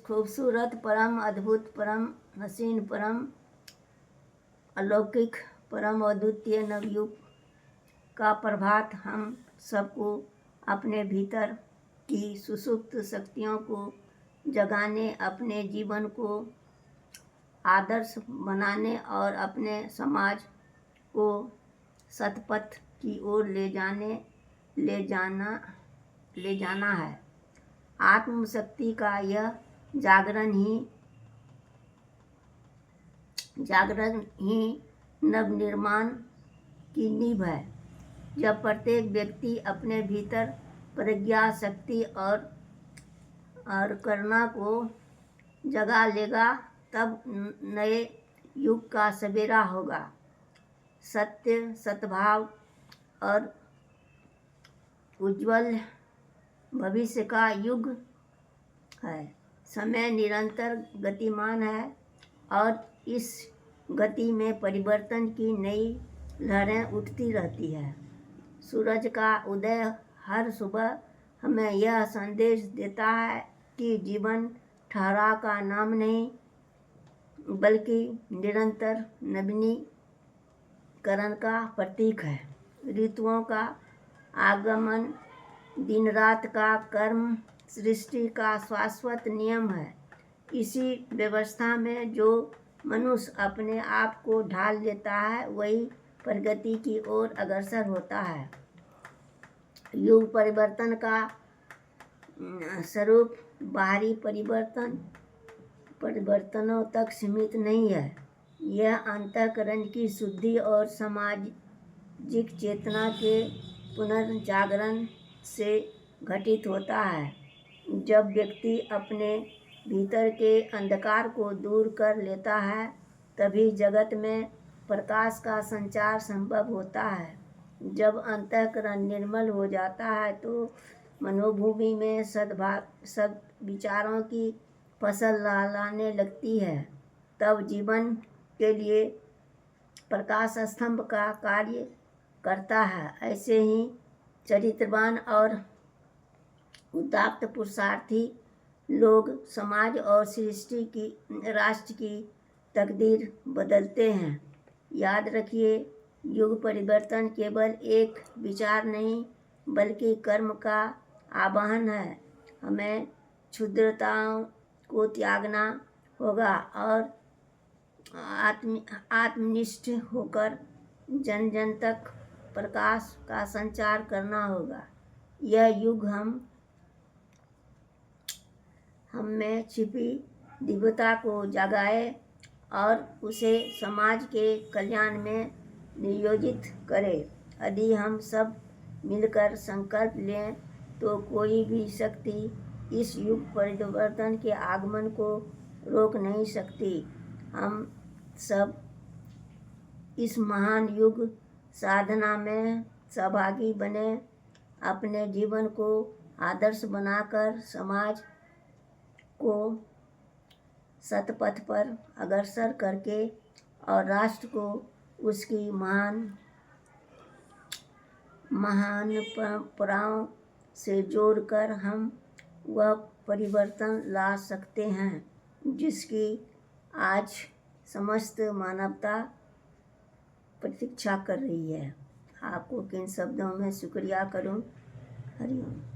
खूबसूरत, परम अद्भुत, परम हसीन, परम अलौकिक, परम अद्वितीय नवयुग का प्रभात हम सबको अपने भीतर की सुसुप्त शक्तियों को जगाने, अपने जीवन को आदर्श बनाने और अपने समाज को सतपथ की ओर ले जाना है। आत्मशक्ति का यह जागरण ही नवनिर्माण की नींव है। जब प्रत्येक व्यक्ति अपने भीतर प्रज्ञा शक्ति और करुणा को जगा लेगा, तब नए युग का सवेरा होगा। सत्य, सद्भाव और उज्जवल भविष्य का युग है। समय निरंतर गतिमान है और इस गति में परिवर्तन की नई लहरें उठती रहती है। सूरज का उदय हर सुबह हमें यह संदेश देता है कि जीवन ठहराव का नाम नहीं, बल्कि निरंतर नवीनीकरण का प्रतीक है। ऋतुओं का आगमन, दिन रात का क्रम सृष्टि का शाश्वत नियम है। इसी व्यवस्था में जो मनुष्य अपने आप को ढाल लेता है, वही प्रगति की ओर अग्रसर होता है। युग परिवर्तन का स्वरूप बाहरी परिवर्तनों तक सीमित नहीं है। यह अंतःकरण की शुद्धि और सामाजिक चेतना के पुनर्जागरण से घटित होता है। जब व्यक्ति अपने भीतर के अंधकार को दूर कर लेता है, तभी जगत में प्रकाश का संचार संभव होता है। जब अंतःकरण निर्मल हो जाता है, तो मनोभूमि में सद्विचारों की फसल लहराने लगती है। तब जीवन के लिए प्रकाश स्तंभ का कार्य करता है। ऐसे ही चरित्रवान और उदात्त पुरुषार्थी लोग समाज और सृष्टि की, राष्ट्र की तकदीर बदलते हैं। याद रखिए, युग परिवर्तन केवल एक विचार नहीं, बल्कि कर्म का आह्वान है। हमें क्षुद्रताओं को त्यागना होगा और आत्मनिष्ठ होकर जन जन तक प्रकाश का संचार करना होगा। यह युग हम में छिपी दिव्यता को जगाए और उसे समाज के कल्याण में नियोजित करे। यदि हम सब मिलकर संकल्प लें, तो कोई भी शक्ति इस युग परिवर्तन के आगमन को रोक नहीं सकती। हम सब इस महान युग साधना में सहभागी बने, अपने जीवन को आदर्श बनाकर समाज को सतपथ पर अग्रसर करके और राष्ट्र को उसकी महान परंपराओं से जोड़कर हम वह परिवर्तन ला सकते हैं जिसकी आज समस्त मानवता प्रतीक्षा कर रही है। आपको किन शब्दों में शुक्रिया करूं। हरि ओम।